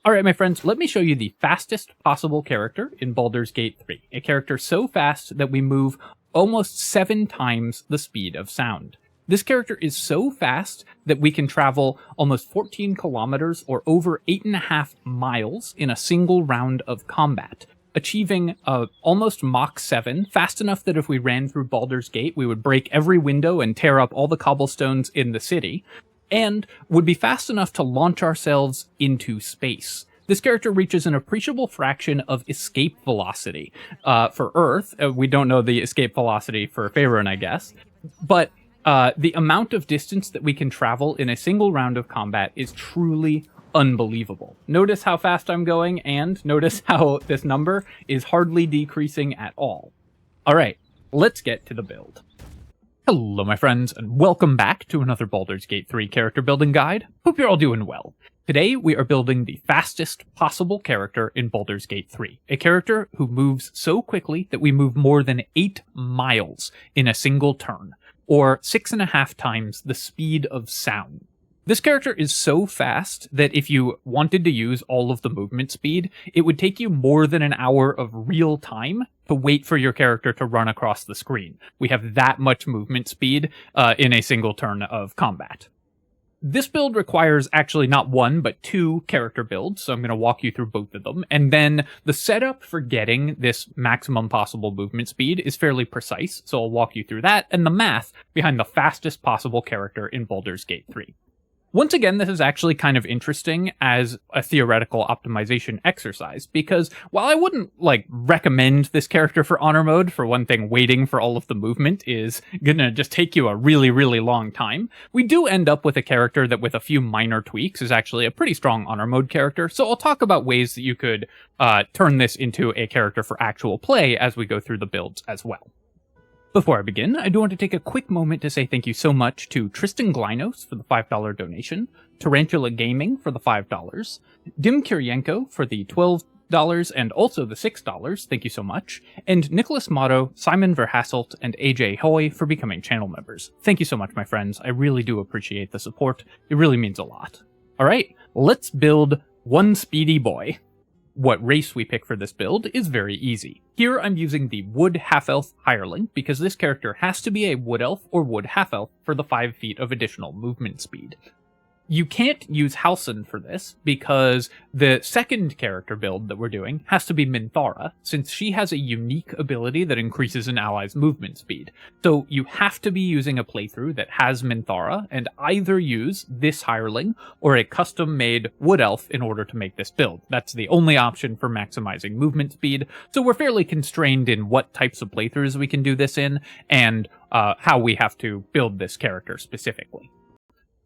Alright, my friends, let me show you the fastest possible character in Baldur's Gate 3. A character so fast that we move almost 7 times the speed of sound. This character is so fast that we can travel almost 14 kilometers or over 8.5 miles in a single round of combat, achieving almost Mach 7, fast enough that if we ran through Baldur's Gate, we would break every window and tear up all the cobblestones in the city, and would be fast enough to launch ourselves into space. This character reaches an appreciable fraction of escape velocity. For Earth, we don't know the escape velocity for Faerun, I guess, but the amount of distance that we can travel in a single round of combat is truly unbelievable. Notice how fast I'm going, and notice how this number is hardly decreasing at all. Alright, let's get to the build. Hello my friends, and welcome back to another Baldur's Gate 3 character building guide. Hope you're all doing well. Today we are building the fastest possible character in Baldur's Gate 3. A character who moves so quickly that we move more than 8 miles in a single turn, or 6.5 times the speed of sound. This character is so fast that if you wanted to use all of the movement speed, it would take you more than an hour of real time to wait for your character to run across the screen. We have that much movement speed in a single turn of combat. This build requires actually not one, but 2 character builds, so I'm going to walk you through both of them. And then the setup for getting this maximum possible movement speed is fairly precise, so I'll walk you through that, and the math behind the fastest possible character in Baldur's Gate 3. Once again, this is actually kind of interesting as a theoretical optimization exercise, because while I wouldn't, recommend this character for honor mode, for one thing, waiting for all of the movement is gonna just take you a really, really long time, we do end up with a character that with a few minor tweaks is actually a pretty strong honor mode character, so I'll talk about ways that you could turn this into a character for actual play as we go through the builds as well. Before I begin, I do want to take a quick moment to say thank you so much to Tristan Glynos for the $5 donation, Tarantula Gaming for the $5, Dim Kirienko for the $12 and also the $6, thank you so much, and Nicholas Motto, Simon Verhasselt, and AJ Hoy for becoming channel members. Thank you so much, my friends. I really do appreciate the support. It really means a lot. Alright, let's build one speedy boy. What race we pick for this build is very easy. Here I'm using the Wood Half-Elf Hireling because this character has to be a Wood Elf or Wood Half-Elf for the 5 feet of additional movement speed. You can't use Halsin for this because the second character build that we're doing has to be Minthara, since she has a unique ability that increases an ally's movement speed. So you have to be using a playthrough that has Minthara, and either use this Hireling or a custom-made Wood Elf in order to make this build. That's the only option for maximizing movement speed, so we're fairly constrained in what types of playthroughs we can do this in, and how we have to build this character specifically.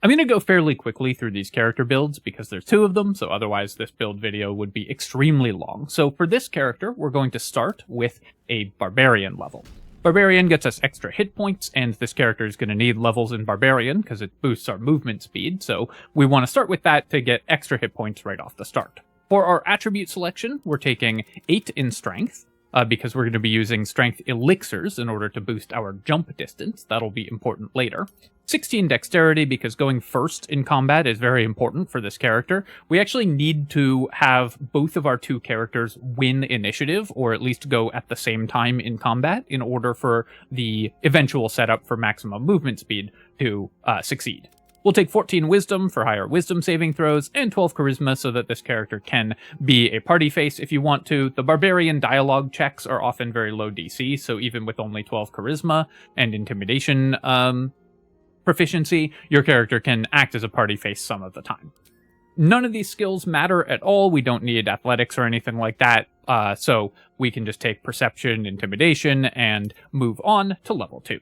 I'm going to go fairly quickly through these character builds because there's 2 of them, so otherwise this build video would be extremely long. So for this character, we're going to start with a Barbarian level. Barbarian gets us extra hit points, and this character is going to need levels in Barbarian because it boosts our movement speed, so we want to start with that to get extra hit points right off the start. For our attribute selection, we're taking 8 in Strength, because we're going to be using Strength Elixirs in order to boost our jump distance. That'll be important later. 16 Dexterity, because going first in combat is very important for this character. We actually need to have both of our 2 characters win initiative, or at least go at the same time in combat, in order for the eventual setup for maximum movement speed to succeed. We'll take 14 Wisdom for higher Wisdom saving throws, and 12 Charisma so that this character can be a party face if you want to. The Barbarian dialogue checks are often very low DC, so even with only 12 Charisma and Intimidation proficiency, your character can act as a party face some of the time. None of these skills matter at all. We don't need athletics or anything like that, so we can just take Perception, Intimidation, and move on to level 2.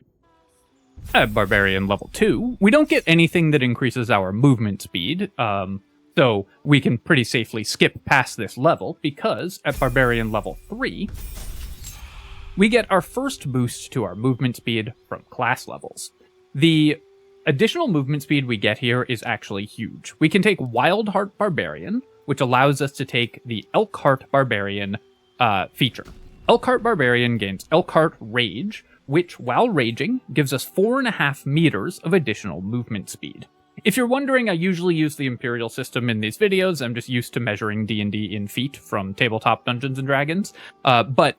At Barbarian level 2, we don't get anything that increases our movement speed, so we can pretty safely skip past this level, because at Barbarian level 3, we get our first boost to our movement speed from class levels. The additional movement speed we get here is actually huge. We can take Wildheart Barbarian, which allows us to take the Elk Heart Barbarian feature. Elk Heart Barbarian gains Elk Heart Rage, which, while raging, gives us 4.5 meters of additional movement speed. If you're wondering, I usually use the Imperial system in these videos. I'm just used to measuring D&D in feet from tabletop Dungeons & Dragons. But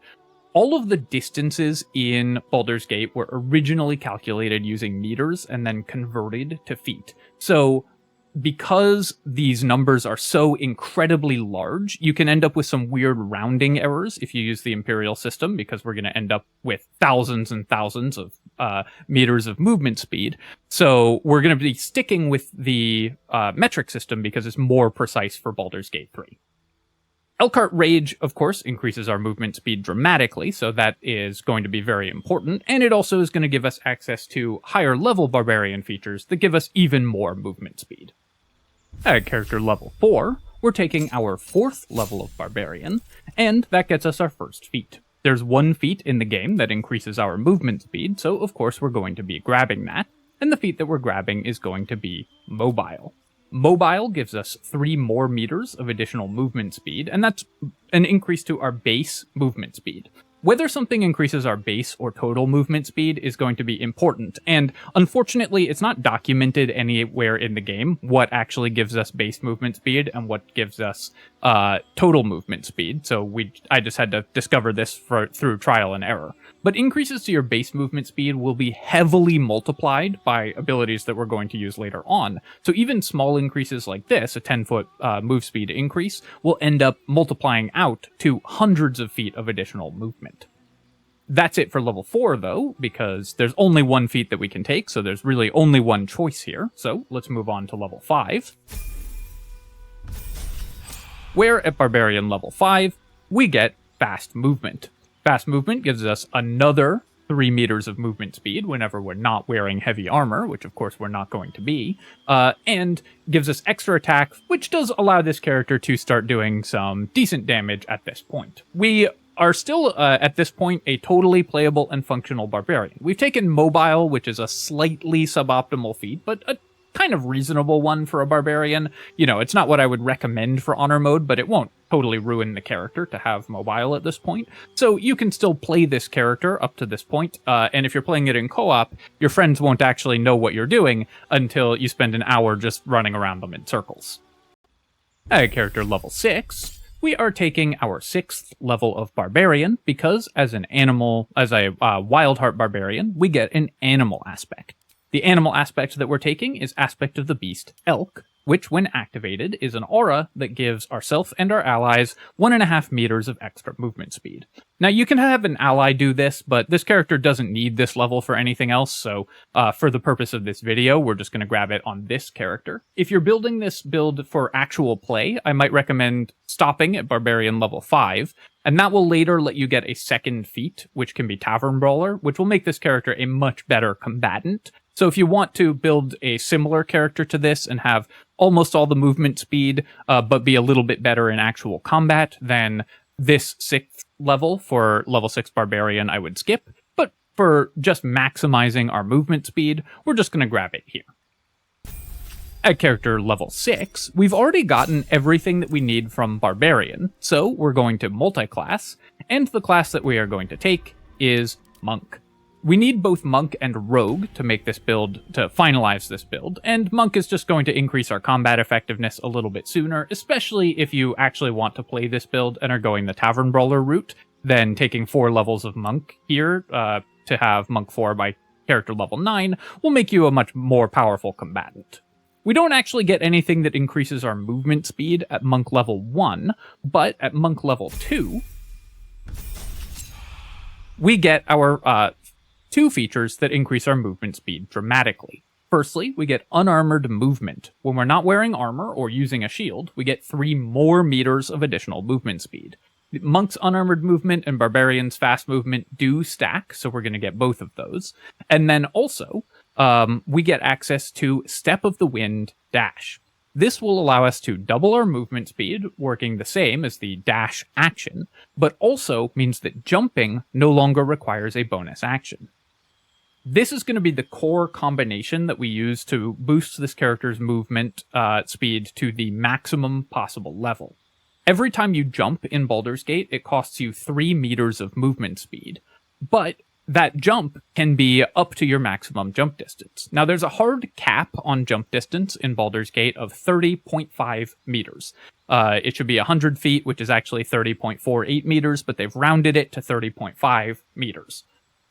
all of the distances in Baldur's Gate were originally calculated using meters and then converted to feet. So because these numbers are so incredibly large, you can end up with some weird rounding errors if you use the Imperial system, because we're going to end up with thousands and thousands of meters of movement speed. So we're going to be sticking with the metric system because it's more precise for Baldur's Gate 3. Elk Heart Rage, of course, increases our movement speed dramatically, so that is going to be very important, and it also is going to give us access to higher level Barbarian features that give us even more movement speed. At character level 4, we're taking our 4th level of Barbarian, and that gets us our first feat. There's one feat in the game that increases our movement speed, so of course we're going to be grabbing that, and the feat that we're grabbing is going to be Mobile. Mobile gives us 3 more meters of additional movement speed, and that's an increase to our base movement speed. Whether something increases our base or total movement speed is going to be important, and unfortunately it's not documented anywhere in the game what actually gives us base movement speed and what gives us total movement speed, so I just had to discover this through trial and error. But increases to your base movement speed will be heavily multiplied by abilities that we're going to use later on, so even small increases like this, a 10-foot move speed increase, will end up multiplying out to hundreds of feet of additional movement. That's it for level 4, though, because there's only one feat that we can take, so there's really only one choice here. So let's move on to level 5. Where at Barbarian level 5, we get Fast Movement. Fast Movement gives us another 3 meters of movement speed whenever we're not wearing heavy armor, which of course we're not going to be, and gives us extra attack, which does allow this character to start doing some decent damage at this point. We are still, at this point, a totally playable and functional Barbarian. We've taken Mobile, which is a slightly suboptimal feat, but a kind of reasonable one for a Barbarian. You know, it's not what I would recommend for Honor Mode, but it won't totally ruin the character to have Mobile at this point. So you can still play this character up to this point, and if you're playing it in co-op, your friends won't actually know what you're doing until you spend an hour just running around them in circles. At character level 6, we are taking our 6th level of Barbarian because as a Wildheart Barbarian, we get an animal aspect. The animal aspect that we're taking is Aspect of the Beast, Elk, which when activated is an aura that gives ourselves and our allies 1.5 meters of extra movement speed. Now you can have an ally do this, but this character doesn't need this level for anything else, so for the purpose of this video, we're just going to grab it on this character. If you're building this build for actual play, I might recommend stopping at Barbarian level 5, and that will later let you get a second feat, which can be Tavern Brawler, which will make this character a much better combatant. So if you want to build a similar character to this and have almost all the movement speed, but be a little bit better in actual combat, then this 6th level for level 6 Barbarian I would skip. But for just maximizing our movement speed, we're just going to grab it here. At character level 6, we've already gotten everything that we need from Barbarian, so we're going to multi-class, and the class that we are going to take is Monk. We need both Monk and Rogue to make this build, to finalize this build, and Monk is just going to increase our combat effectiveness a little bit sooner, especially if you actually want to play this build and are going the Tavern Brawler route, then taking 4 levels of Monk here to have Monk 4 by character level 9 will make you a much more powerful combatant. We don't actually get anything that increases our movement speed at Monk level 1, but at Monk level 2, we get our 2 features that increase our movement speed dramatically. Firstly, we get unarmored movement. When we're not wearing armor or using a shield, we get 3 more meters of additional movement speed. Monk's unarmored movement and Barbarian's fast movement do stack, so we're going to get both of those. And then also, we get access to Step of the Wind Dash. This will allow us to double our movement speed, working the same as the dash action, but also means that jumping no longer requires a bonus action. This is going to be the core combination that we use to boost this character's movement speed to the maximum possible level. Every time you jump in Baldur's Gate, it costs you 3 meters of movement speed, but that jump can be up to your maximum jump distance. Now, there's a hard cap on jump distance in Baldur's Gate of 30.5 meters. It should be 100 feet, which is actually 30.48 meters, but they've rounded it to 30.5 meters.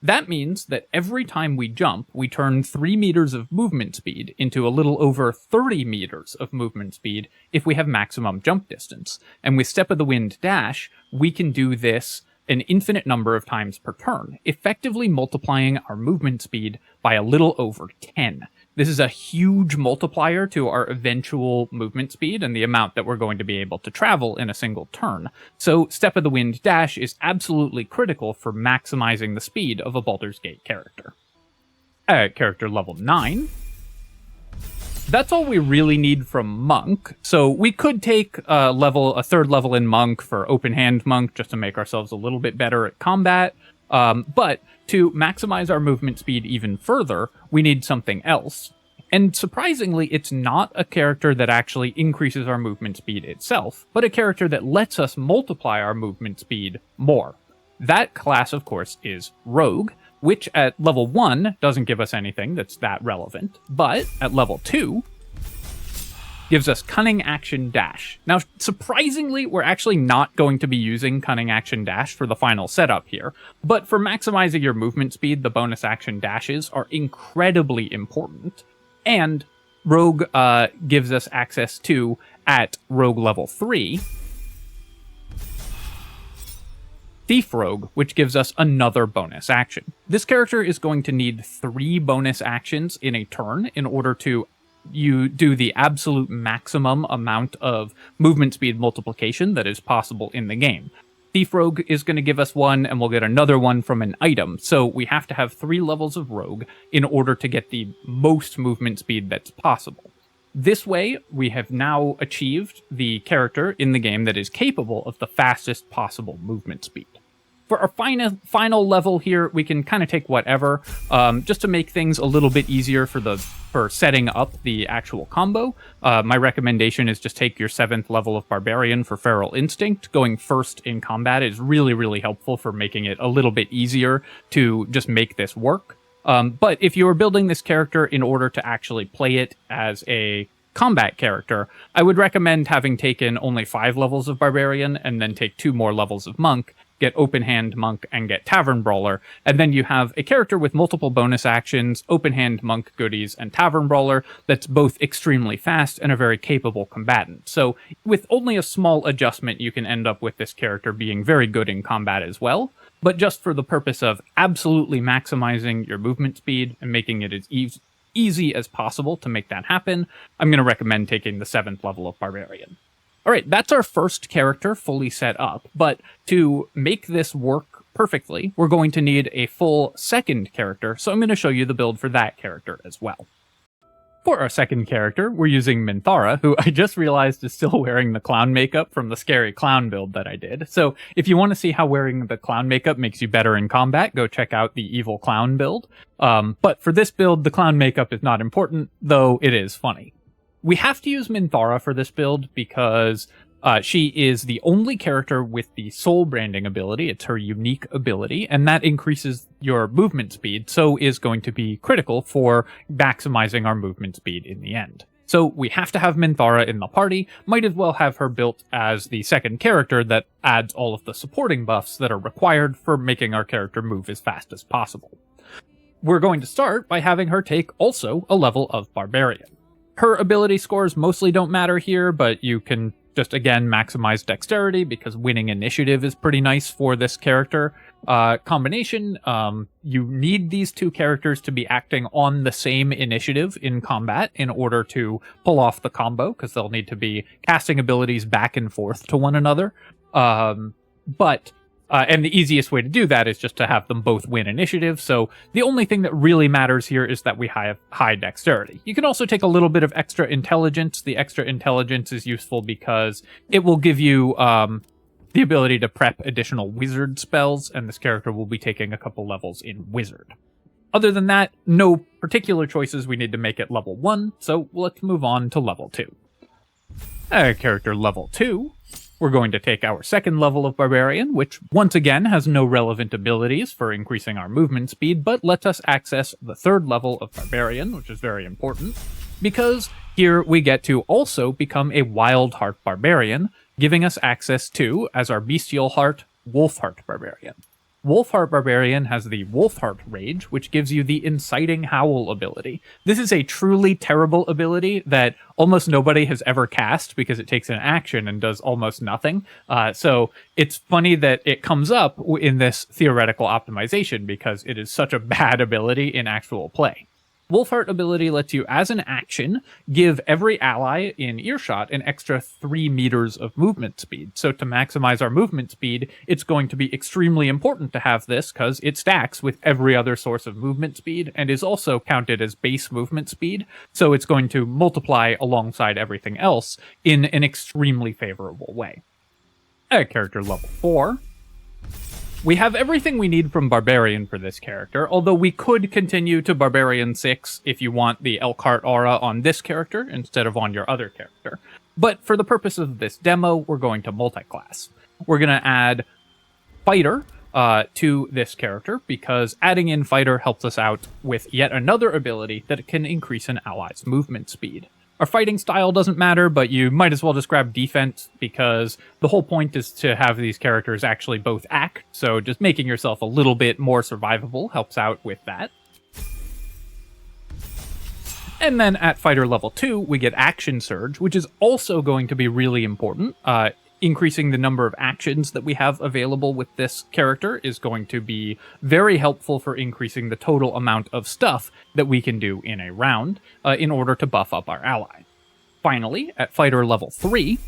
That means that every time we jump, we turn 3 meters of movement speed into a little over 30 meters of movement speed if we have maximum jump distance. And with Step of the Wind Dash, we can do this an infinite number of times per turn, effectively multiplying our movement speed by a little over 10. This is a huge multiplier to our eventual movement speed and the amount that we're going to be able to travel in a single turn. So Step of the Wind Dash is absolutely critical for maximizing the speed of a Baldur's Gate character. At character level 9, that's all we really need from Monk. So we could take a third level in Monk for Open Hand Monk just to make ourselves a little bit better at combat. But to maximize our movement speed even further, we need something else. And surprisingly, it's not a character that actually increases our movement speed itself, but a character that lets us multiply our movement speed more. That class, of course, is Rogue, which at level 1 doesn't give us anything that's that relevant, but at level 2 gives us Cunning Action Dash. Now, surprisingly, we're actually not going to be using Cunning Action Dash for the final setup here, but for maximizing your movement speed, the bonus action dashes are incredibly important, and Rogue gives us access to, at Rogue level 3, Thief Rogue, which gives us another bonus action. This character is going to need 3 bonus actions in a turn in order to do the absolute maximum amount of movement speed multiplication that is possible in the game. Thief Rogue is going to give us 1, and we'll get another one from an item, so we have to have 3 levels of Rogue in order to get the most movement speed that's possible. This way, we have now achieved the character in the game that is capable of the fastest possible movement speed. For our final level here, we can kind of take whatever, just to make things a little bit easier for setting up the actual combo. My recommendation is just take your 7th level of Barbarian for Feral Instinct. Going first in combat is really, really helpful for making it a little bit easier to just make this work. But if you are building this character in order to actually play it as a combat character, I would recommend having taken only 5 levels of Barbarian and then take 2 more levels of Monk, get Open Hand Monk, and get Tavern Brawler, and then you have a character with multiple bonus actions, Open Hand Monk goodies, and Tavern Brawler that's both extremely fast and a very capable combatant. So with only a small adjustment, you can end up with this character being very good in combat as well. But just for the purpose of absolutely maximizing your movement speed and making it as easy as possible to make that happen, I'm going to recommend taking the 7th level of Barbarian. Alright, that's our first character fully set up, but to make this work perfectly, we're going to need a full second character, so I'm going to show you the build for that character as well. For our second character, we're using Minthara, who I just realized is still wearing the clown makeup from the scary clown build that I did. So if you want to see how wearing the clown makeup makes you better in combat, go check out the evil clown build. But for this build, the clown makeup is not important, though it is funny. We have to use Minthara for this build because she is the only character with the soul branding ability. It's her unique ability, and that increases your movement speed, so is going to be critical for maximizing our movement speed in the end. So we have to have Minthara in the party, might as well have her built as the second character that adds all of the supporting buffs that are required for making our character move as fast as possible. We're going to start by having her take also a level of Barbarian. Her ability scores mostly don't matter here, but you can just, again, maximize dexterity because winning initiative is pretty nice for this character. Combination, you need these 2 characters to be acting on the same initiative in combat in order to pull off the combo, because they'll need to be casting abilities back and forth to one another. And the easiest way to do that is just to have them both win initiative, so the only thing that really matters here is that we have high dexterity. You can also take a little bit of extra intelligence. The extra intelligence is useful because it will give you the ability to prep additional wizard spells, and this character will be taking a couple levels in wizard. Other than that, no particular choices we need to make at level 1, so let's move on to level 2. Character level 2 We're going to take our second level of Barbarian, which once again has no relevant abilities for increasing our movement speed, but lets us access the third level of Barbarian, which is very important, because here we get to also become a Wild Heart Barbarian, giving us access to, as our bestial heart, Wolf Heart Barbarian. Wolf Heart Barbarian has the Wolf Heart Rage, which gives you the Inciting Howl ability. This is a truly terrible ability that almost nobody has ever cast because it takes an action and does almost nothing. So it's funny that it comes up in this theoretical optimization because it is such a bad ability in actual play. Wolf Heart ability lets you, as an action, give every ally in earshot an extra 3 meters of movement speed. So to maximize our movement speed, it's going to be extremely important to have this because it stacks with every other source of movement speed and is also counted as base movement speed. So it's going to multiply alongside everything else in an extremely favorable way. At character level 4, we have everything we need from Barbarian for this character, although we could continue to Barbarian 6 if you want the Elk Heart aura on this character instead of on your other character. But for the purpose of this demo, we're going to multi-class. We're going to add Fighter to this character, because adding in Fighter helps us out with yet another ability that can increase an ally's movement speed. Our fighting style doesn't matter, but you might as well just grab defense, because the whole point is to have these characters actually both act, so just making yourself a little bit more survivable helps out with that. And then at fighter level 2, we get Action Surge, which is also going to be really important. Increasing the number of actions that we have available with this character is going to be very helpful for increasing the total amount of stuff that we can do in a round in order to buff up our ally. Finally, at fighter level 3,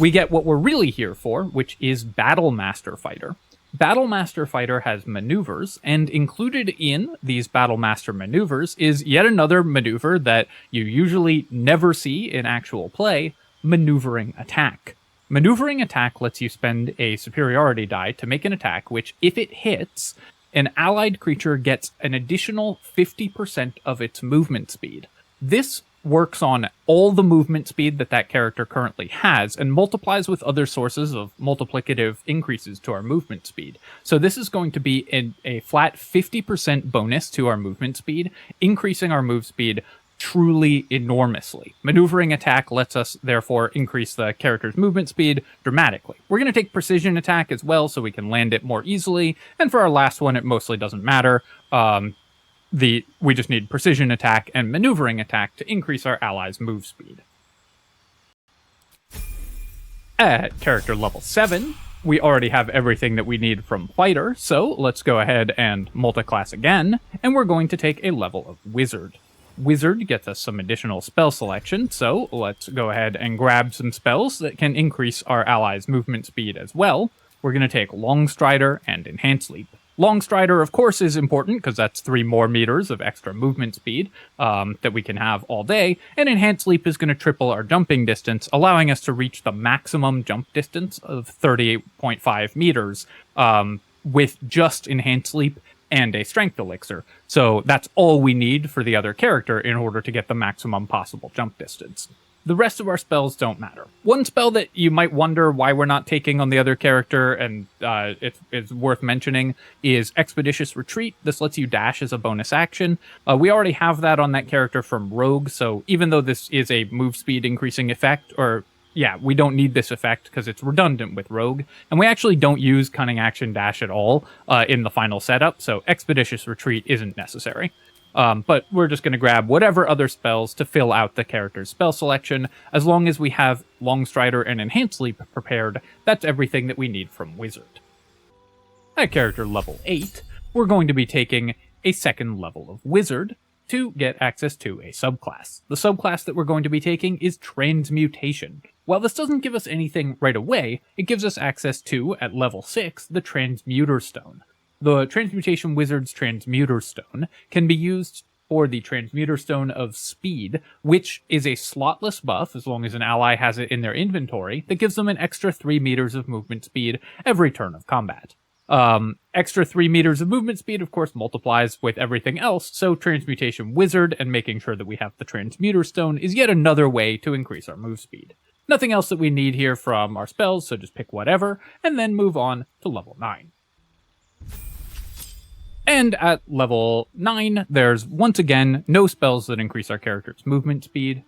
we get what we're really here for, which is Battle Master Fighter. Battle Master Fighter has maneuvers, and included in these Battle Master maneuvers is yet another maneuver that you usually never see in actual play: Maneuvering Attack. Maneuvering Attack lets you spend a superiority die to make an attack which, if it hits, an allied creature gets an additional 50% of its movement speed. This works on all the movement speed that that character currently has and multiplies with other sources of multiplicative increases to our movement speed. So this is going to be a flat 50% bonus to our movement speed, increasing our move speed truly enormously. Maneuvering Attack lets us, therefore, increase the character's movement speed dramatically. We're going to take Precision Attack as well, so we can land it more easily, and for our last one, it mostly doesn't matter. We just need Precision Attack and Maneuvering Attack to increase our allies' move speed. At character level 7, we already have everything that we need from Fighter, so let's go ahead and multi-class again, and we're going to take a level of Wizard. Wizard gets us some additional spell selection, so let's go ahead and grab some spells that can increase our allies' movement speed as well. We're going to take Long Strider and Enhance Leap. Long Strider, of course, is important because that's 3 more meters of extra movement speed that we can have all day, and Enhance Leap is going to triple our jumping distance, allowing us to reach the maximum jump distance of 38.5 meters with just Enhance Leap and a Strength Elixir. So that's all we need for the other character in order to get the maximum possible jump distance. The rest of our spells don't matter. One spell that you might wonder why we're not taking on the other character, and it's worth mentioning, is Expeditious Retreat. This lets you dash as a bonus action. We already have that on that character from Rogue, so even though this is a move speed increasing effect, we don't need this effect because it's redundant with Rogue, and we actually don't use Cunning Action Dash at all in the final setup, so Expeditious Retreat isn't necessary. But we're just going to grab whatever other spells to fill out the character's spell selection. As long as we have Long Strider and Enhance Leap prepared, that's everything that we need from Wizard. At character level 8, we're going to be taking a second level of Wizard to get access to a subclass. The subclass that we're going to be taking is Transmutation. While this doesn't give us anything right away, it gives us access to, at level 6, the Transmuter Stone. The Transmutation Wizard's Transmuter Stone can be used for the Transmuter Stone of Speed, which is a slotless buff, as long as an ally has it in their inventory, that gives them an extra 3 meters of movement speed every turn of combat. Extra 3 meters of movement speed, of course, multiplies with everything else, so Transmutation Wizard and making sure that we have the Transmuter Stone is yet another way to increase our move speed. Nothing else that we need here from our spells, so just pick whatever, and then move on to level 9. And at level 9, there's once again no spells that increase our character's movement speed.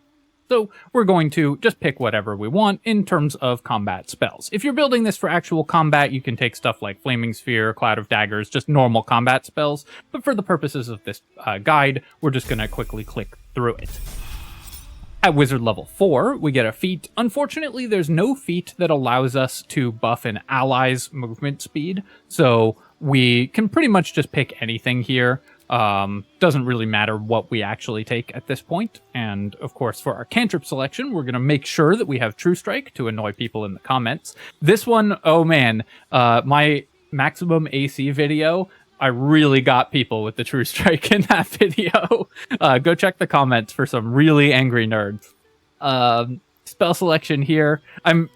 So we're going to just pick whatever we want in terms of combat spells. If you're building this for actual combat, you can take stuff like Flaming Sphere, Cloud of Daggers, just normal combat spells. But for the purposes of this guide, we're just going to quickly click through it. At Wizard level 4, we get a feat. Unfortunately, there's no feat that allows us to buff an ally's movement speed, so we can pretty much just pick anything here. Doesn't really matter what we actually take at this point. And of course, for our cantrip selection, we're going to make sure that we have True Strike to annoy people in the comments. This one, oh man, my maximum AC video, I really got people with the True Strike in that video. Go check the comments for some really angry nerds. Spell selection here. I'm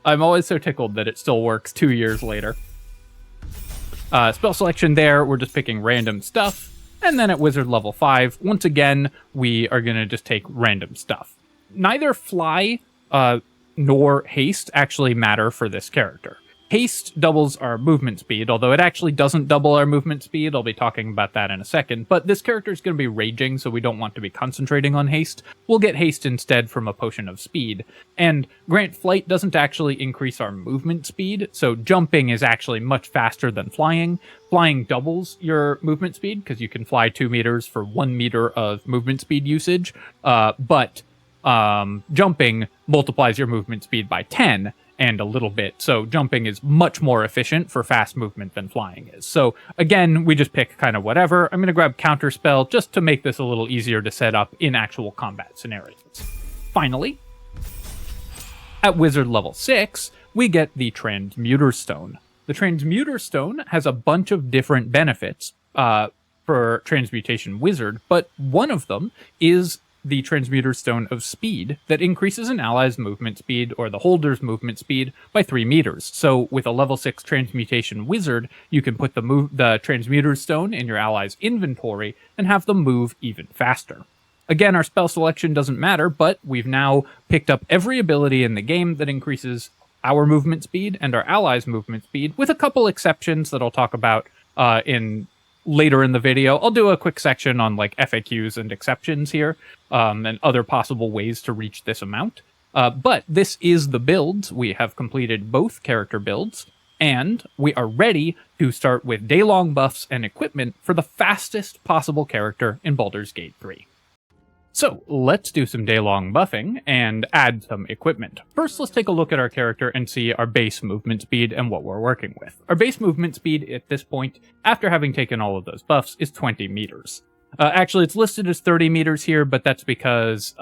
always so tickled that it still works 2 years later. Spell selection there, we're just picking random stuff. And then at Wizard level 5, once again, we are going to just take random stuff. Neither Fly nor Haste actually matter for this character. Haste doubles our movement speed, although it actually doesn't double our movement speed. I'll be talking about that in a second. But this character is going to be raging, so we don't want to be concentrating on haste. We'll get haste instead from a potion of speed. And Grant Flight doesn't actually increase our movement speed, so jumping is actually much faster than flying. Flying doubles your movement speed, because you can fly 2 meters for 1 meter of movement speed usage. But jumping multiplies your movement speed by 10. And a little bit, so jumping is much more efficient for fast movement than flying is. So again, we just pick kind of whatever. I'm going to grab Counterspell just to make this a little easier to set up in actual combat scenarios. Finally, at Wizard level 6, we get the Transmuter Stone. The Transmuter Stone has a bunch of different benefits for Transmutation Wizard, but one of them is the Transmuter Stone of Speed that increases an ally's movement speed or the holder's movement speed by 3 meters. So with a level 6 Transmutation Wizard, you can put the Transmuter Stone in your ally's inventory and have them move even faster. Again, our spell selection doesn't matter, but we've now picked up every ability in the game that increases our movement speed and our allies' movement speed, with a couple exceptions that I'll talk about later in the video. I'll do a quick section on like FAQs and exceptions here, and other possible ways to reach this amount. But this is the builds. We have completed both character builds, and we are ready to start with day-long buffs and equipment for the fastest possible character in Baldur's Gate 3. So let's do some day-long buffing and add some equipment. First, let's take a look at our character and see our base movement speed and what we're working with. Our base movement speed at this point, after having taken all of those buffs, is 20 meters. Actually, it's listed as 30 meters here, but that's because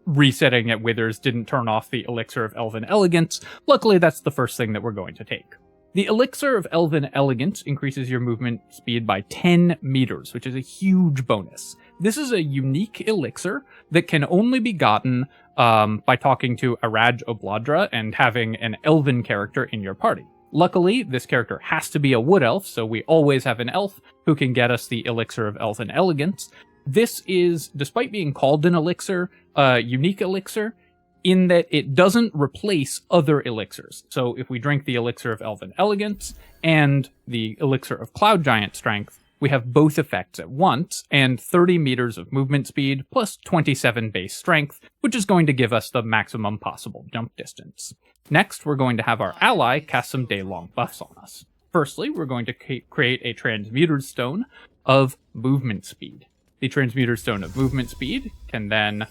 resetting at Withers didn't turn off the Elixir of Elven Elegance. Luckily, that's the first thing that we're going to take. The Elixir of Elven Elegance increases your movement speed by 10 meters, which is a huge bonus. This is a unique elixir that can only be gotten by talking to Araj Obladra and having an elven character in your party. Luckily, this character has to be a wood elf, so we always have an elf who can get us the Elixir of Elven Elegance. This is, despite being called an elixir, a unique elixir, in that it doesn't replace other elixirs. So if we drink the Elixir of Elven Elegance and the Elixir of Cloud Giant Strength, we have both effects at once, and 30 meters of movement speed plus 27 base strength, which is going to give us the maximum possible jump distance. Next, we're going to have our ally cast some day-long buffs on us. Firstly, we're going to create a Transmuter Stone of Movement Speed. The Transmuter Stone of Movement Speed can then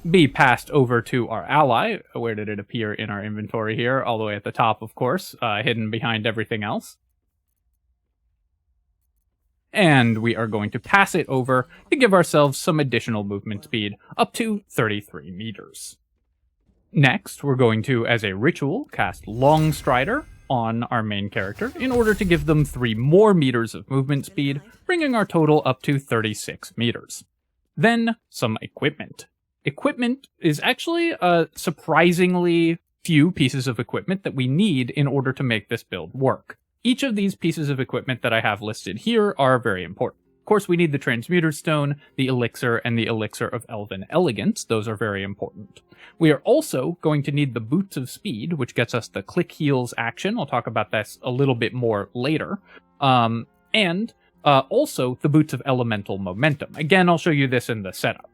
be passed over to our ally. Where did it appear in our inventory here? All the way at the top, of course, hidden behind everything else. And we are going to pass it over to give ourselves some additional movement speed, up to 33 meters. Next, we're going to, as a ritual, cast Long Strider on our main character in order to give them 3 more meters of movement speed, bringing our total up to 36 meters. Then, some equipment. Equipment is actually a surprisingly few pieces of equipment that we need in order to make this build work. Each of these pieces of equipment that I have listed here are very important. course, we need the Transmuter Stone, the Elixir, and the Elixir of Elven Elegance. Those are very important. We are also going to need the Boots of Speed, which gets us the Click Heals action. I'll talk about this a little bit more later. And also the Boots of Elemental Momentum. Again, I'll show you this in the setup.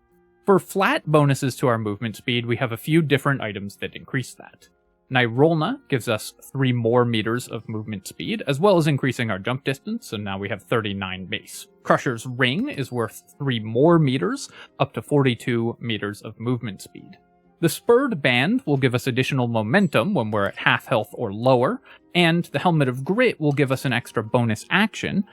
For flat bonuses to our movement speed, we have a few different items that increase that. Nyrolna gives us 3 more meters of movement speed, as well as increasing our jump distance, so now we have 39 base. Crusher's Ring is worth 3 more meters, up to 42 meters of movement speed. The Spurred Band will give us additional momentum when we're at half health or lower, and the Helmet of Grit will give us an extra bonus action.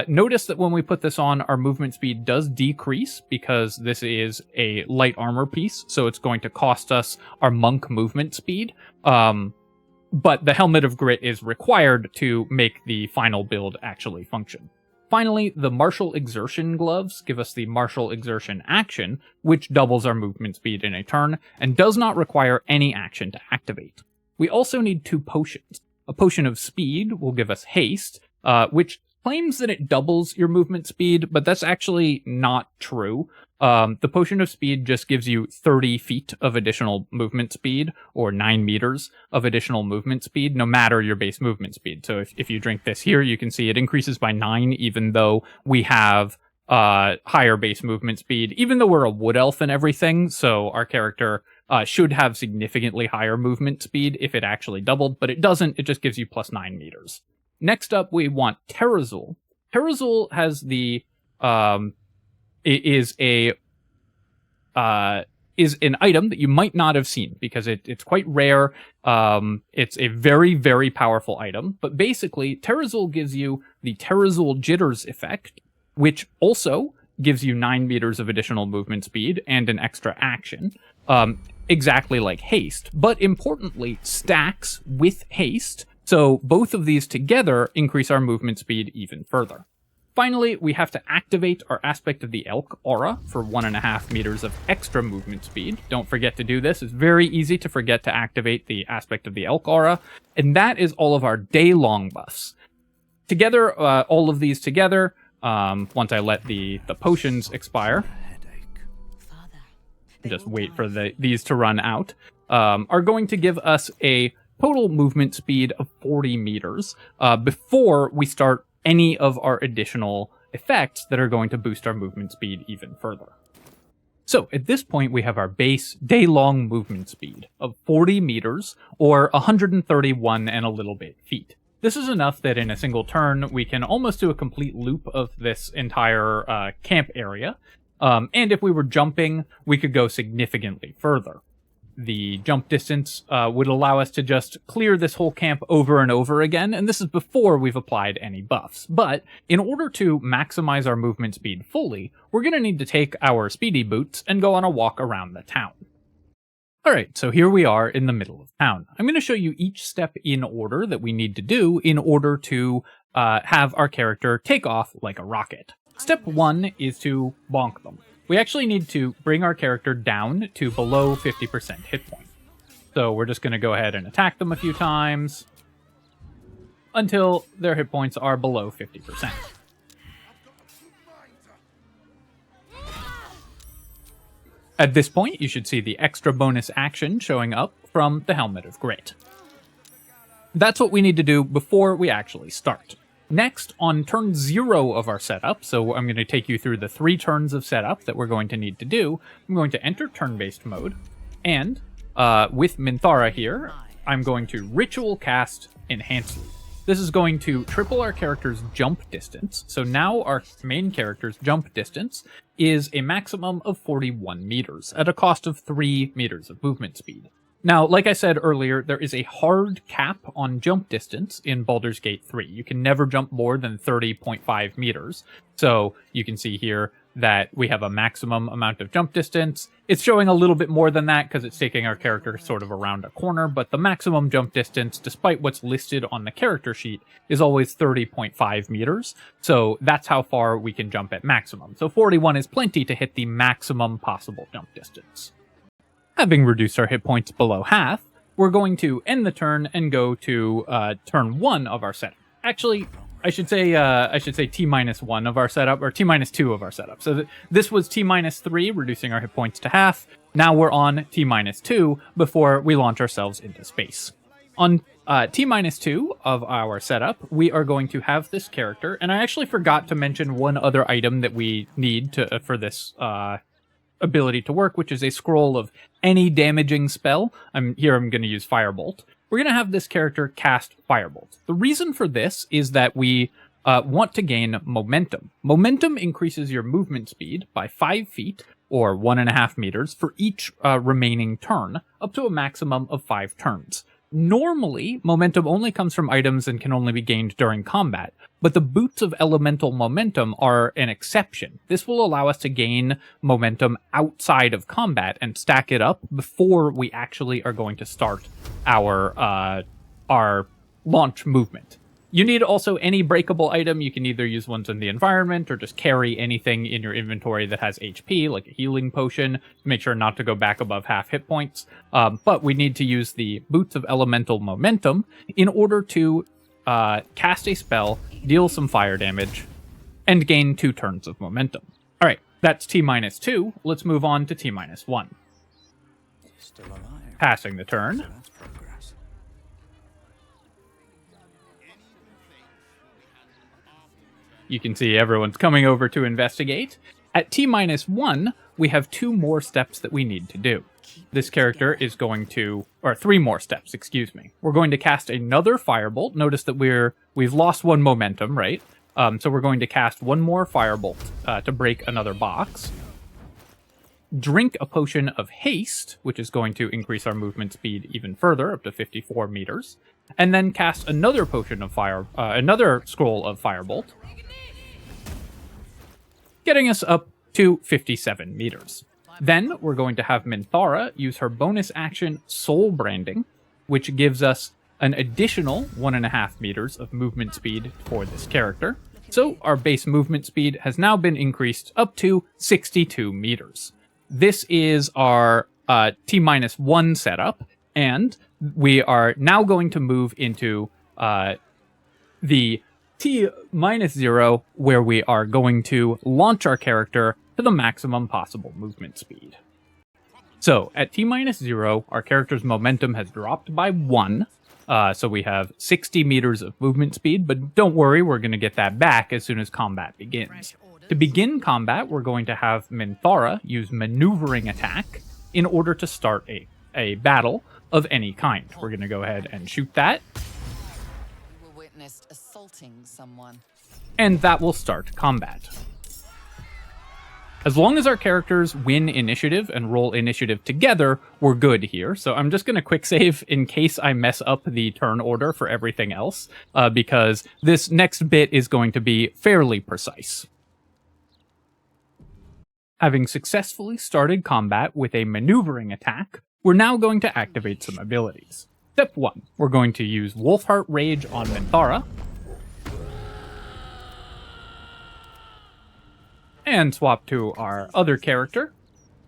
Notice that when we put this on, our movement speed does decrease because this is a light armor piece, so it's going to cost us our monk movement speed. But the Helmet of Grit is required to make the final build actually function. Finally, the Martial Exertion Gloves give us the Martial Exertion action, which doubles our movement speed in a turn, and does not require any action to activate. We also need 2 potions. A Potion of Speed will give us Haste, which claims that it doubles your movement speed, but that's actually not true. The Potion of Speed just gives you 30 feet of additional movement speed, or 9 meters of additional movement speed, no matter your base movement speed. So if you drink this here, you can see it increases by 9, even though we have higher base movement speed, even though we're a wood elf and everything, so our character should have significantly higher movement speed if it actually doubled, but it doesn't, it just gives you plus 9 meters. Next up, we want Terrazul. Terrazul has the is an item that you might not have seen because it's quite rare. It's a very, very powerful item, but basically Terrazul gives you the Terrazul Jitters effect, which also gives you 9 meters of additional movement speed and an extra action, exactly like Haste, but importantly stacks with Haste, so both of these together increase our movement speed even further. Finally, we have to activate our Aspect of the Elk aura for 1.5 meters of extra movement speed. Don't forget to do this. It's very easy to forget to activate the Aspect of the Elk aura, and that is all of our day-long buffs. Together, all of these together, once I let the potions expire, just wait for these to run out, are going to give us a total movement speed of 40 meters before we start any of our additional effects that are going to boost our movement speed even further. So at this point, we have our base day-long movement speed of 40 meters or 131 and a little bit feet. This is enough that in a single turn, we can almost do a complete loop of this entire camp area. And if we were jumping, we could go significantly further. The jump distance would allow us to just clear this whole camp over and over again, and this is before we've applied any buffs. But in order to maximize our movement speed fully, we're going to need to take our speedy boots and go on a walk around the town. Alright, so here we are in the middle of town. I'm going to show you each step in order that we need to do in order to have our character take off like a rocket. Step 1 is to bonk them. We actually need to bring our character down to below 50% hit point. So we're just going to go ahead and attack them a few times until their hit points are below 50%. At this point, you should see the extra bonus action showing up from the Helmet of Grit. That's what we need to do before we actually start. Next, on turn 0 of our setup, so I'm going to take you through the 3 turns of setup that we're going to need to do, I'm going to enter turn-based mode, and with Minthara here, I'm going to Ritual Cast Enhance Loop. This is going to triple our character's jump distance, so now our main character's jump distance is a maximum of 41 meters, at a cost of 3 meters of movement speed. Now, like I said earlier, there is a hard cap on jump distance in Baldur's Gate 3. You can never jump more than 30.5 meters. So you can see here that we have a maximum amount of jump distance. It's showing a little bit more than that because it's taking our character sort of around a corner, but the maximum jump distance, despite what's listed on the character sheet, is always 30.5 meters. So that's how far we can jump at maximum. So 41 is plenty to hit the maximum possible jump distance. Having reduced our hit points below half, we're going to end the turn and go to turn 1 of our setup. Actually, I should say T-1 of our setup, or T-2 of our setup. So this was T-3, reducing our hit points to half. Now we're on T-2 before we launch ourselves into space. On T-2 of our setup, we are going to have this character, and I actually forgot to mention one other item that we need to for this ability to work, which is a scroll of any damaging spell. I'm going to use Firebolt. We're going to have this character cast Firebolt. The reason for this is that we want to gain momentum. Momentum increases your movement speed by 5 feet, or 1.5 meters, for each remaining turn, up to a maximum of 5 turns. Normally, momentum only comes from items and can only be gained during combat, but the boots of elemental momentum are an exception. This will allow us to gain momentum outside of combat and stack it up before we actually are going to start our launch movement. You need also any breakable item. You can either use ones in the environment or just carry anything in your inventory that has HP, like a healing potion, to make sure not to go back above half hit points. But we need to use the Boots of Elemental Momentum in order to cast a spell, deal some fire damage, and gain 2 turns of momentum. All right, that's T-2. Let's move on to T-1. Still alive. Passing the turn. So that's progress. You can see everyone's coming over to investigate. At T-1, we have 2 more steps that we need to do. This character is going to, or 3 more steps, excuse me. We're going to cast another Firebolt. Notice that we've lost 1 momentum, right? So we're going to cast 1 more Firebolt to break another box. Drink a potion of haste, which is going to increase our movement speed even further, up to 54 meters. And then cast another potion of another scroll of Firebolt, getting us up to 57 meters. Then we're going to have Minthara use her bonus action Soul Branding, which gives us an additional 1.5 meters of movement speed for this character. So our base movement speed has now been increased up to 62 meters. This is our T-1 setup, and we are now going to move into the T-0, where we are going to launch our character to the maximum possible movement speed. So at T-0, our character's momentum has dropped by 1, so we have 60 meters of movement speed, but don't worry, we're going to get that back as soon as combat begins. To begin combat, we're going to have Minthara use Maneuvering Attack in order to start a battle of any kind. We're going to go ahead and shoot that. You were witnessed assaulting someone. And that will start combat. As long as our characters win initiative and roll initiative together, we're good here. So I'm just going to quick save in case I mess up the turn order for everything else, because this next bit is going to be fairly precise. Having successfully started combat with a maneuvering attack, we're now going to activate some abilities. Step 1, we're going to use Wolf Heart Rage on Minthara, and swap to our other character,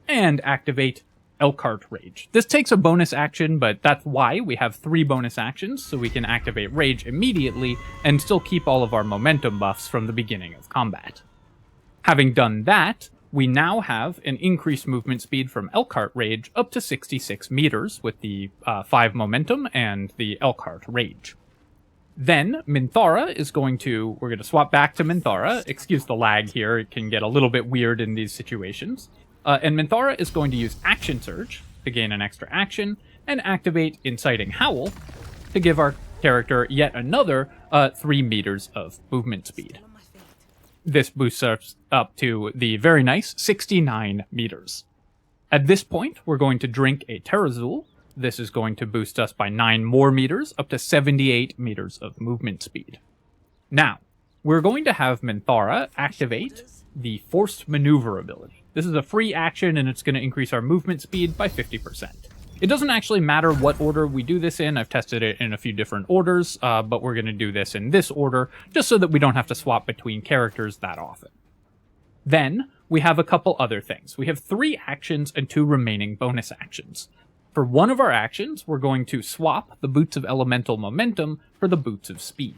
and activate Elk Heart Rage. This takes a bonus action, but that's why we have 3 bonus actions, so we can activate Rage immediately, and still keep all of our momentum buffs from the beginning of combat. Having done that, we now have an increased movement speed from Elk Heart Rage up to 66 meters with the 5 momentum and the Elk Heart Rage. Then Minthara is we're going to swap back to Minthara. Excuse the lag here, it can get a little bit weird in these situations. And Minthara is going to use Action Surge to gain an extra action, and activate Inciting Howl to give our character yet another 3 meters of movement speed. This boosts us up to the very nice 69 meters. At this point, we're going to drink a Terrazul. This is going to boost us by 9 more meters, up to 78 meters of movement speed. Now, we're going to have Minthara activate the Forced Maneuver ability. This is a free action, and it's going to increase our movement speed by 50%. It doesn't actually matter what order we do this in. I've tested it in a few different orders, but we're going to do this in this order, just so that we don't have to swap between characters that often. Then, we have a couple other things. We have 3 actions and 2 remaining bonus actions. For one of our actions, we're going to swap the Boots of Elemental Momentum for the Boots of Speed.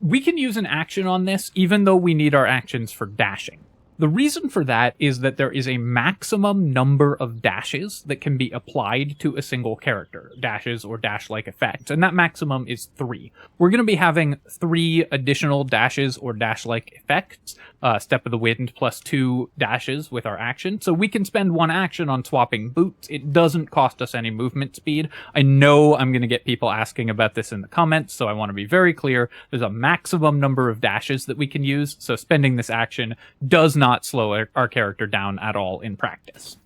We can use an action on this even though we need our actions for dashing. The reason for that is that there is a maximum number of dashes that can be applied to a single character, dashes or dash-like effects, and that maximum is 3. We're going to be having 3 additional dashes or dash-like effects, Step of the Wind plus 2 dashes with our action, so we can spend 1 action on swapping boots. It doesn't cost us any movement speed. I know I'm going to get people asking about this in the comments, so I want to be very clear. There's a maximum number of dashes that we can use, so spending this action does not slow our character down at all in practice.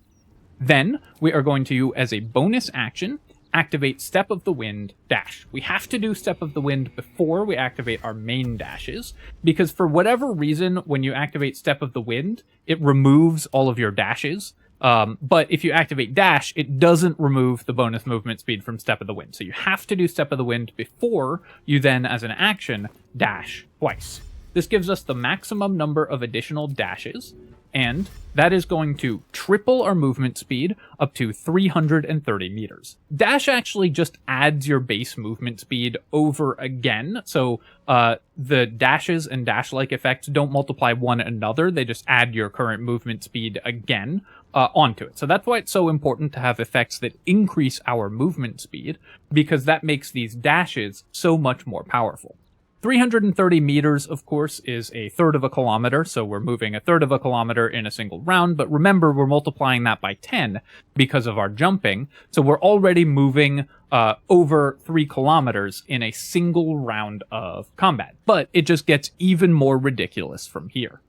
Then we are going to, as a bonus action, activate Step of the Wind dash. We have to do Step of the Wind before we activate our main dashes, because for whatever reason, when you activate Step of the Wind, it removes all of your dashes. But if you activate dash, it doesn't remove the bonus movement speed from Step of the Wind. So you have to do Step of the Wind before you then, as an action, dash twice. This gives us the maximum number of additional dashes, and that is going to triple our movement speed up to 330 meters. Dash actually just adds your base movement speed over again, so the dashes and dash-like effects don't multiply one another, they just add your current movement speed again onto it. So that's why it's so important to have effects that increase our movement speed, because that makes these dashes so much more powerful. 330 meters, of course, is a third of a kilometer, so we're moving a third of a kilometer in a single round, but remember, we're multiplying that by 10 because of our jumping, so we're already moving over 3 kilometers in a single round of combat, but it just gets even more ridiculous from here.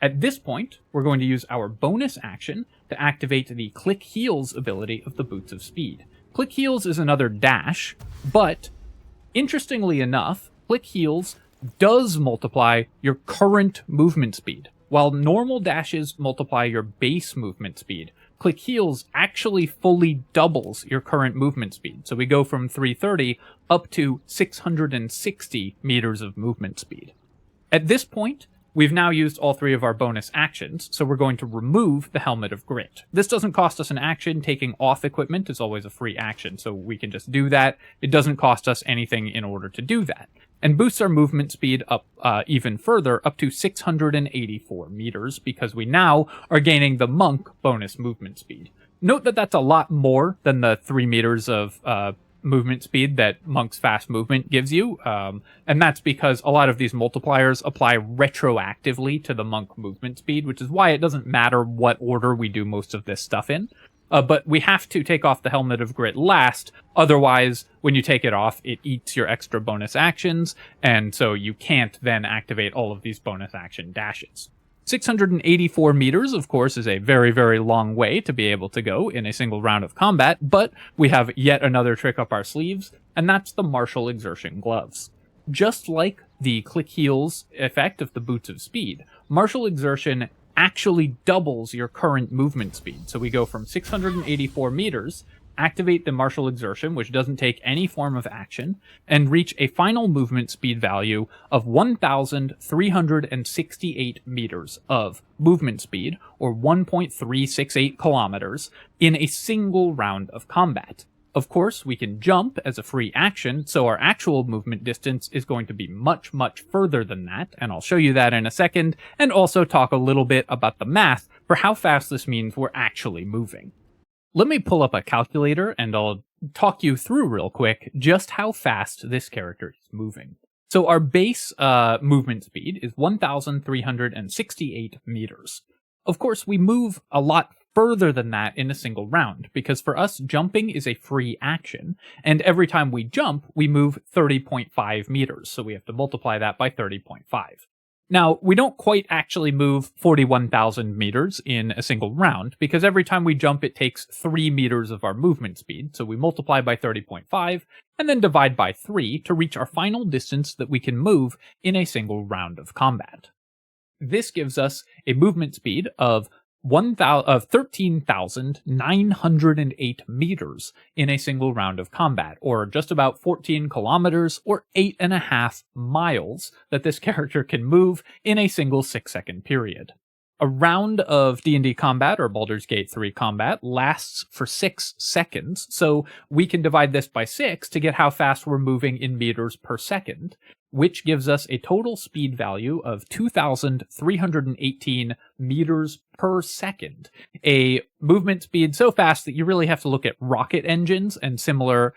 At this point, we're going to use our bonus action to activate the Click Heels ability of the Boots of Speed. Click Heels is another dash, but interestingly enough, Click Heels does multiply your current movement speed. While normal dashes multiply your base movement speed, Click Heels actually fully doubles your current movement speed. So we go from 330 up to 660 meters of movement speed. At this point, we've now used all 3 of our bonus actions, so we're going to remove the Helmet of Grit. This doesn't cost us an action. Taking off equipment is always a free action, so we can just do that. It doesn't cost us anything in order to do that. And boosts our movement speed up even further, up to 684 meters, because we now are gaining the Monk bonus movement speed. Note that that's a lot more than the 3 meters of movement speed that Monk's fast movement gives you, and that's because a lot of these multipliers apply retroactively to the Monk movement speed, which is why it doesn't matter what order we do most of this stuff in. But we have to take off the Helmet of Grit last, otherwise, when you take it off, it eats your extra bonus actions, and so you can't then activate all of these bonus action dashes. 684 meters, of course, is a very, very long way to be able to go in a single round of combat, but we have yet another trick up our sleeves, and that's the Martial Exertion Gloves. Just like the Click Heels effect of the Boots of Speed, Martial Exertion actually doubles your current movement speed. So we go from 684 meters, activate the Martial Exertion, which doesn't take any form of action, and reach a final movement speed value of 1,368 meters of movement speed, or 1.368 kilometers, in a single round of combat. Of course, we can jump as a free action, so our actual movement distance is going to be much, much further than that, and I'll show you that in a second, and also talk a little bit about the math for how fast this means we're actually moving. Let me pull up a calculator, and I'll talk you through real quick just how fast this character is moving. So our base movement speed is 1,368 meters. Of course, we move a lot further than that in a single round, because for us, jumping is a free action, and every time we jump, we move 30.5 meters, so we have to multiply that by 30.5. Now, we don't quite actually move 41,000 meters in a single round, because every time we jump, it takes 3 meters of our movement speed, so we multiply by 30.5, and then divide by 3 to reach our final distance that we can move in a single round of combat. This gives us a movement speed of 13,908 meters in a single round of combat, or just about 14 kilometers, or 8.5 miles that this character can move in a single 6-second period. A round of D&D combat, or Baldur's Gate 3 combat, lasts for 6 seconds, so we can divide this by 6 to get how fast we're moving in meters per second. which gives us a total speed value of 2,318 meters per second. A movement speed so fast that you really have to look at rocket engines and similar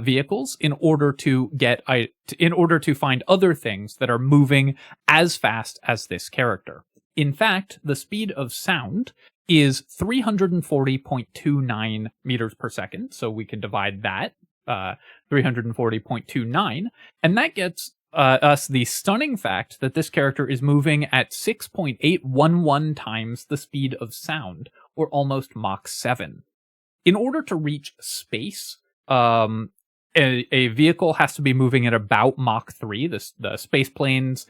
vehicles in order to find other things that are moving as fast as this character. In fact, the speed of sound is 340.29 meters per second, so we can divide that, 340.29, and that gets us the stunning fact that this character is moving at 6.811 times the speed of sound, or almost Mach 7. In order to reach space, a vehicle has to be moving at about Mach 3. The space planes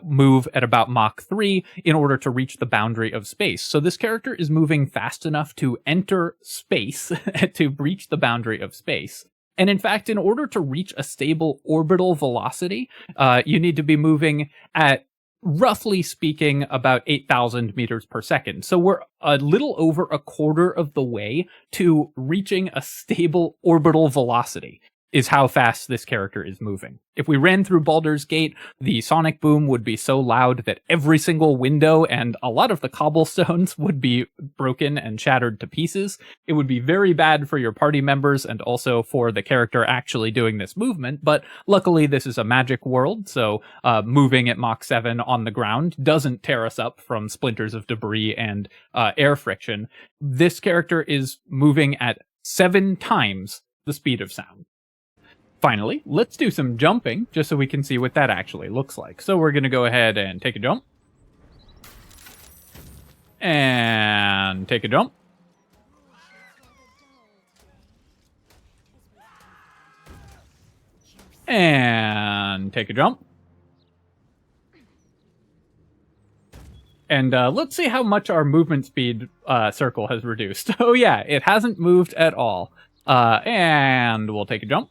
move at about Mach 3 in order to reach the boundary of space. So this character is moving fast enough to enter space, to breach the boundary of space. And in fact, in order to reach a stable orbital velocity, you need to be moving at, roughly speaking, about 8,000 meters per second. So we're a little over a quarter of the way to reaching a stable orbital velocity, is how fast this character is moving. If we ran through Baldur's Gate, the sonic boom would be so loud that every single window and a lot of the cobblestones would be broken and shattered to pieces. It would be very bad for your party members and also for the character actually doing this movement, but luckily this is a magic world, so moving at Mach 7 on the ground doesn't tear us up from splinters of debris and air friction. This character is moving at 7 times the speed of sound. Finally, let's do some jumping, just so we can see what that actually looks like. So we're going to go ahead and take a jump. And take a jump. And take a jump. And let's see how much our movement speed circle has reduced. Oh yeah, it hasn't moved at all. And we'll take a jump.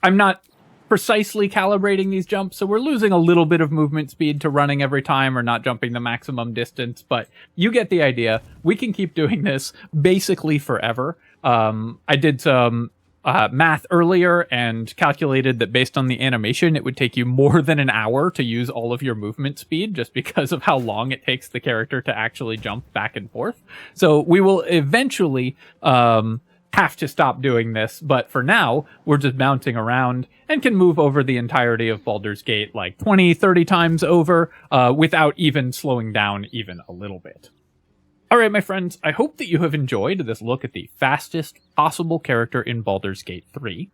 I'm not precisely calibrating these jumps, so we're losing a little bit of movement speed to running every time or not jumping the maximum distance, but you get the idea. We can keep doing this basically forever. I did some math earlier and calculated that based on the animation, it would take you more than an hour to use all of your movement speed just because of how long it takes the character to actually jump back and forth. So we will eventually have to stop doing this, but for now, we're just bouncing around and can move over the entirety of Baldur's Gate like 20, 30 times over without even slowing down even a little bit. Alright, my friends, I hope that you have enjoyed this look at the fastest possible character in Baldur's Gate 3.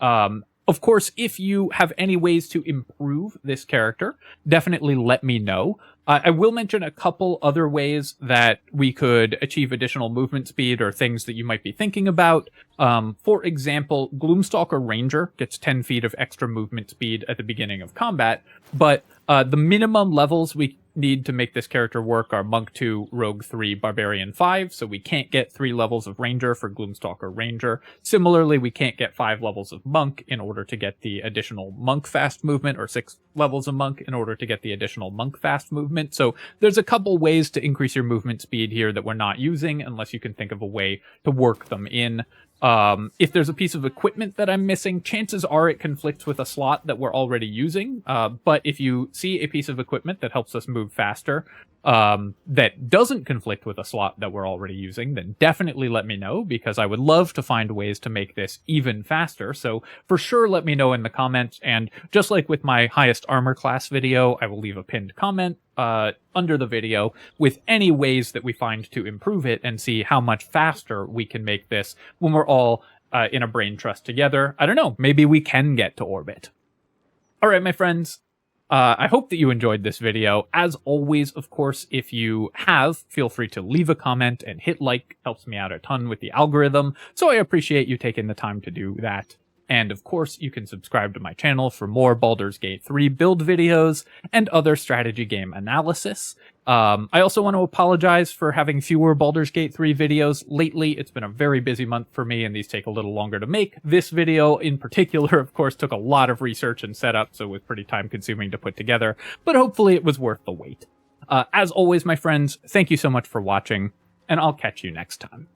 Of course, if you have any ways to improve this character, definitely let me know. I will mention a couple other ways that we could achieve additional movement speed or things that you might be thinking about. For example, Gloomstalker Ranger gets 10 feet of extra movement speed at the beginning of combat, but the minimum levels we need to make this character work are Monk 2, Rogue 3, Barbarian 5, so we can't get 3 levels of Ranger for Gloomstalker Ranger. Similarly, we can't get 5 levels of Monk in order to get the additional Monk fast movement, or 6 levels of Monk in order to get the additional Monk fast movement. So there's a couple ways to increase your movement speed here that we're not using, unless you can think of a way to work them in. If there's a piece of equipment that I'm missing, chances are it conflicts with a slot that we're already using. But if you see a piece of equipment that helps us move faster, that doesn't conflict with a slot that we're already using, then definitely let me know, because I would love to find ways to make this even faster. So for sure, let me know in the comments. And just like with my highest armor class video, I will leave a pinned comment under the video with any ways that we find to improve it and see how much faster we can make this when we're all in a brain trust together. I don't know, maybe we can get to orbit. All right, my friends, I hope that you enjoyed this video. As always, of course, if you have, feel free to leave a comment and hit like. Helps me out a ton with the algorithm, so I appreciate you taking the time to do that. And of course, you can subscribe to my channel for more Baldur's Gate 3 build videos and other strategy game analysis. I also want to apologize for having fewer Baldur's Gate 3 videos lately. It's been a very busy month for me, and these take a little longer to make. This video in particular, of course, took a lot of research and setup, so it was pretty time-consuming to put together, but hopefully it was worth the wait. As always, my friends, thank you so much for watching, and I'll catch you next time.